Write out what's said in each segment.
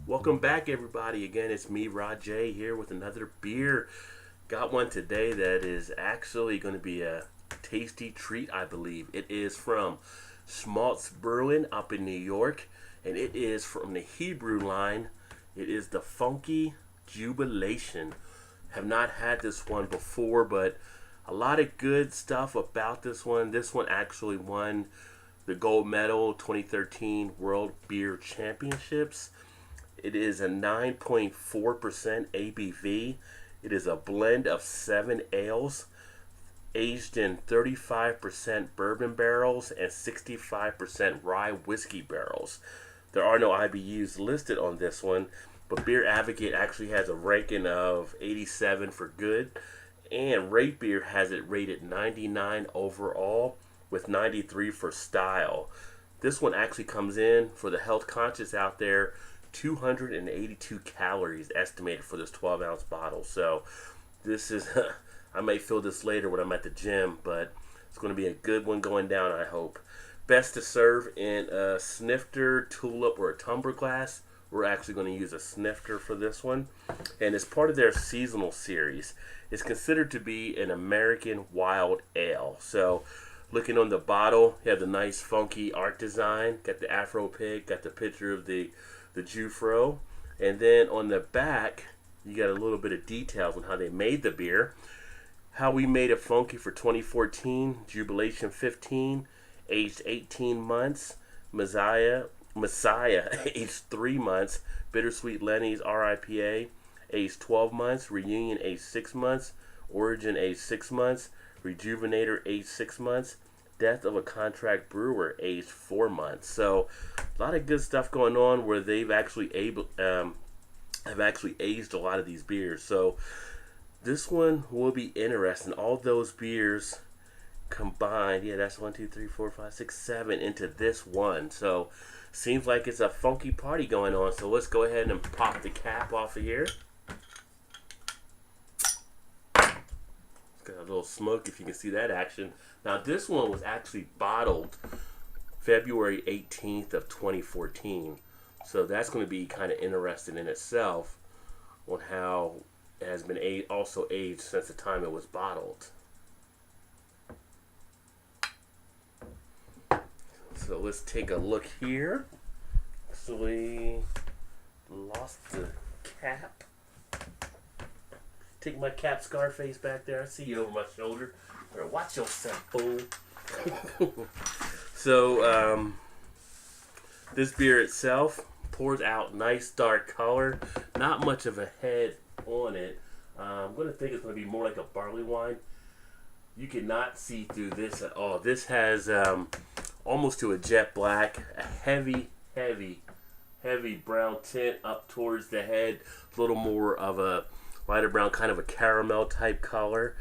Welcome back, everybody. Again, it's me, Rod J, here with another beer. Got one today that is actually going to be a tasty treat, I believe. It is from Shmaltz Brewing up in New York, and it is from the Hebrew line. It is the Funky Jewbelation. Have not had this one before, but a lot of good stuff about this one. This one actually won the gold medal 2013 World Beer Championships. It is a 9.4% ABV. It is a blend of 7 ales aged in 35% bourbon barrels and 65% rye whiskey barrels. There are no IBUs listed on this one, but Beer Advocate actually has a ranking of 87 for good, and Rate Beer has it rated 99 overall with 93 for style. This one actually comes in, for the health conscious out there, 282 calories estimated for this 12-ounce bottle. So this is, I may fill this later when I'm at the gym, but it's going to be a good one going down, I hope. Best to serve in a snifter, tulip, or a tumbler glass. We're actually going to use a snifter for this one. And as part of their seasonal series, it's considered to be an American wild ale. So looking on the bottle, you have the nice funky art design. Got the Afro pig, got the picture of the Jewfro, and then on the back you got a little bit of details on how they made the beer. How we made it funky for 2014, Jewbelation 15, aged 18 months, Messiah aged 3 months, Bittersweet Lenny's RIPA aged 12 months, Reunion aged 6 months, Origin aged 6 months, Rejuvenator aged 6 months, Death of a Contract Brewer aged 4 months. So a lot of good stuff going on where they've actually have actually aged a lot of these beers. So this one will be interesting. All those beers combined, yeah, that's 1, 2, 3, 4, 5, 6, 7 into this one. So seems like it's a funky party going on. So let's go ahead and pop the cap off of here. Got a little smoke if you can see that action. Now this one was actually bottled February 18th of 2014. So that's going to be kind of interesting in itself on how it has been also aged since the time it was bottled. So let's take a look here. Actually lost the cap. Take my cap Scarface back there. I see you over my shoulder. Better watch yourself, fool. So, this beer itself pours out nice dark color. Not much of a head on it. I'm going to think it's going to be more like a barley wine. You cannot see through this at all. This has almost to a jet black, a heavy brown tint up towards the head. A little more of a lighter brown, kind of a caramel type color.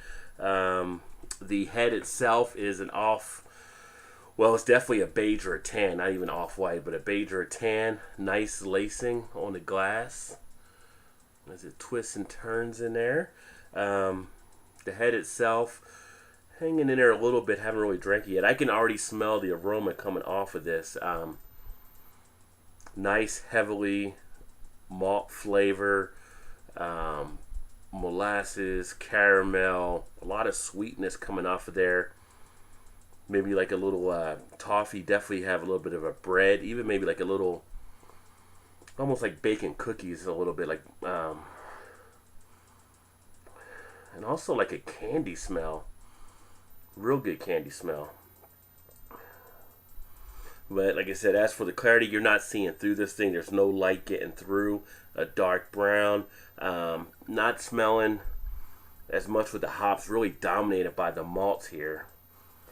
The head itself is an well, it's definitely a beige or a tan, not even off-white, but a beige or a tan. Nice lacing on the glass as it twists and turns in there. The head itself hanging in there a little bit, haven't really drank it yet. I can already smell the aroma coming off of this. Nice, heavily malt flavor. Molasses, caramel, a lot of sweetness coming off of there. Maybe like a little toffee, definitely have a little bit of a bread, even maybe like a little, almost like bacon cookies a little bit, like, and also like a candy smell, real good candy smell. But like I said, as for the clarity, you're not seeing through this thing. There's no light getting through. A dark brown. Not smelling as much with the hops. Really dominated by the malts here.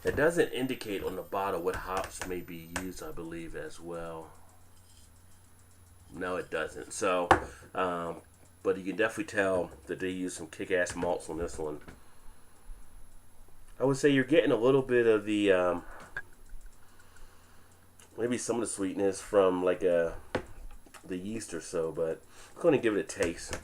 It doesn't indicate on the bottle what hops may be used, I believe, as well. No, it doesn't. So, but you can definitely tell that they use some kick-ass malts on this one. I would say you're getting a little bit of the maybe some of the sweetness from like the yeast or so, but I'm going to give it a taste.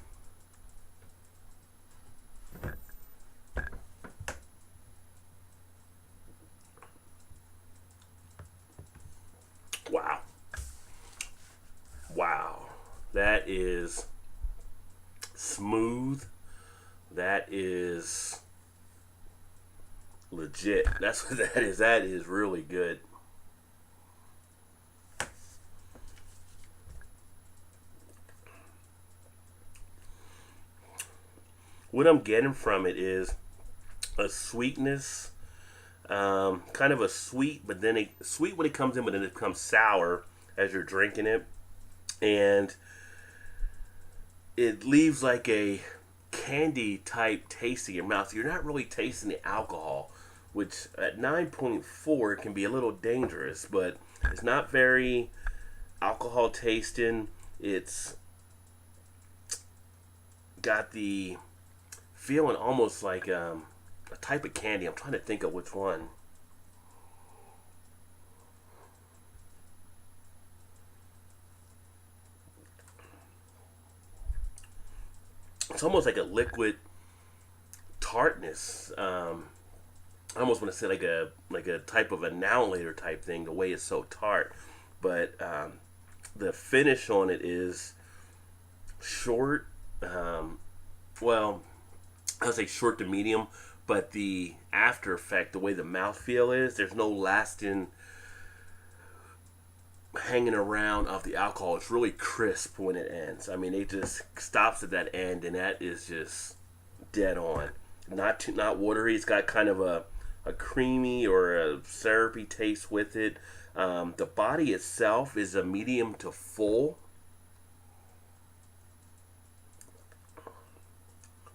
Wow. Wow. That That is smooth. That is legit. That's what that is. That is really good. What I'm getting from it is a sweetness, kind of a sweet, but then sweet when it comes in, but then it becomes sour as you're drinking it, and it leaves like a candy type taste in your mouth. So you're not really tasting the alcohol, which at 9.4 can be a little dangerous, but it's not very alcohol tasting. It's got the feeling almost like a type of candy. I'm trying to think of which one. It's almost like a liquid tartness. I almost want to say like a type of annihilator type thing. The way it's so tart, but the finish on it is short. Well, I would say short to medium, but the after effect, the way the mouthfeel is, there's no lasting hanging around of the alcohol. It's really crisp when it ends. I mean, it just stops at that end, and that is just dead on. Not watery. It's got kind of a creamy or a syrupy taste with it. The body itself is a medium to full.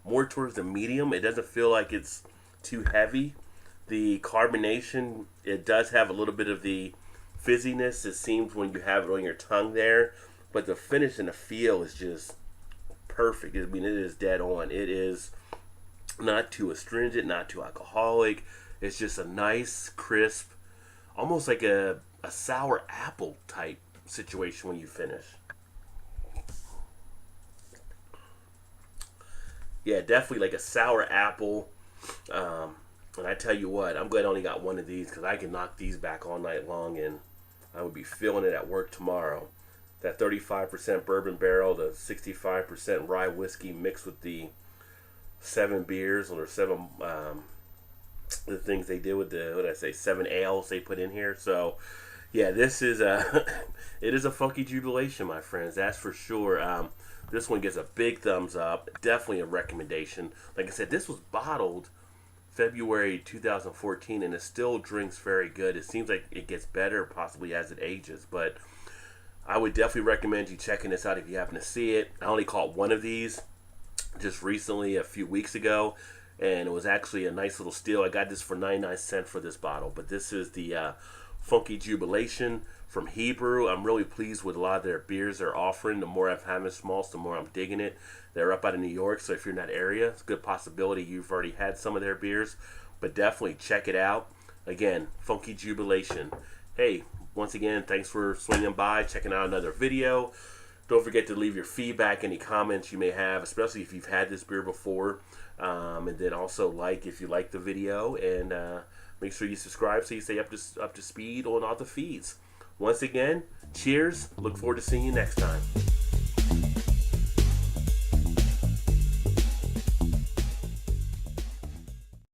More towards the medium. It doesn't feel like it's too heavy. The carbonation, it does have a little bit of the fizziness, it seems, when you have it on your tongue there. But the finish and the feel is just perfect. I mean, it is dead on. It is not too astringent, not too alcoholic. It's just a nice, crisp, almost like a sour apple type situation when you finish. Yeah, definitely like a sour apple. And I tell you what, I'm glad I only got one of these because I can knock these back all night long and I would be feeling it at work tomorrow. That 35% bourbon barrel, the 65% rye whiskey mixed with the 7 beers or 7 the things they did with the, what did I say, 7 ales they put in here. So yeah, this is it is a funky jubilation, my friends, that's for sure. This one gets a big thumbs up. Definitely a recommendation. Like I said, this was bottled February 2014, and it still drinks very good. It seems like it gets better possibly as it ages, but I would definitely recommend you checking this out if you happen to see it. I only caught one of these just recently, a few weeks ago, and it was actually a nice little steal. I got this for 99 cents for this bottle, but this is the Funky Jewbelation from Hebrew. I'm really pleased with a lot of their beers they're offering. The more I've had Shmaltz, the more I'm digging it. They're up out of New York, so if you're in that area, it's a good possibility you've already had some of their beers, but definitely check it out. Again, Funky Jewbelation. Hey, once again, thanks for swinging by, checking out another video. Don't forget to leave your feedback, any comments you may have, especially if you've had this beer before. And then also like if you like the video, and make sure you subscribe so you stay up to speed on all the feeds. Once again, cheers. Look forward to seeing you next time.